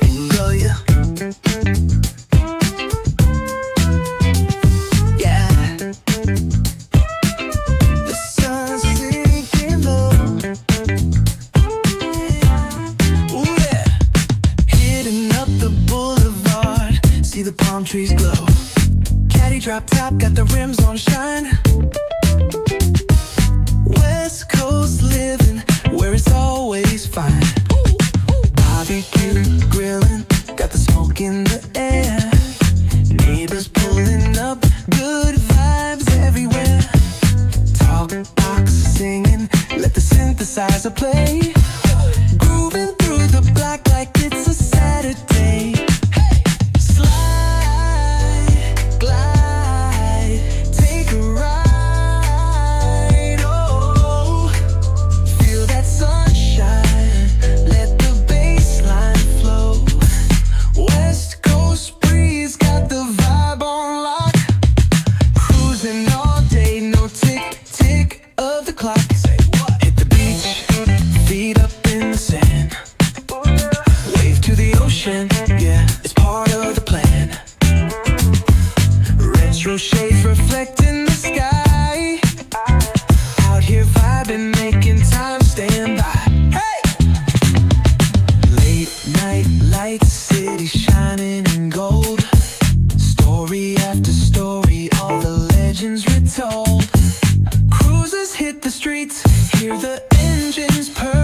Bingo, yeah. Yeah. The sun's sinking low. Ooh, yeah. Hitting up the boulevard, see the palm trees glow. Caddy drop top, got the rims on shine. West Coast living, where it's always fine. Barbecue grilling, got the smoke in the air. Neighbors pulling up, good vibes everywhere. Talk box singing, let the synthesizer play. Grooving through the block like it's a Saturday. Slide, glide, take a ride. Oh, feel that sunshine, let the bass line flow. West Coast breeze, got the vibe on lock. Cruising all day, no tick, tick of the clock. Hit the beach, feet up in the sand. Wave to the ocean, yeah, it's part of the plan. Retro shades reflecting the sky. Out here vibing, making time stand by. Hey! Late night lights, city shining in gold. Story after story, all the legends retold. Cruisers hit the streets, hear the engines purr.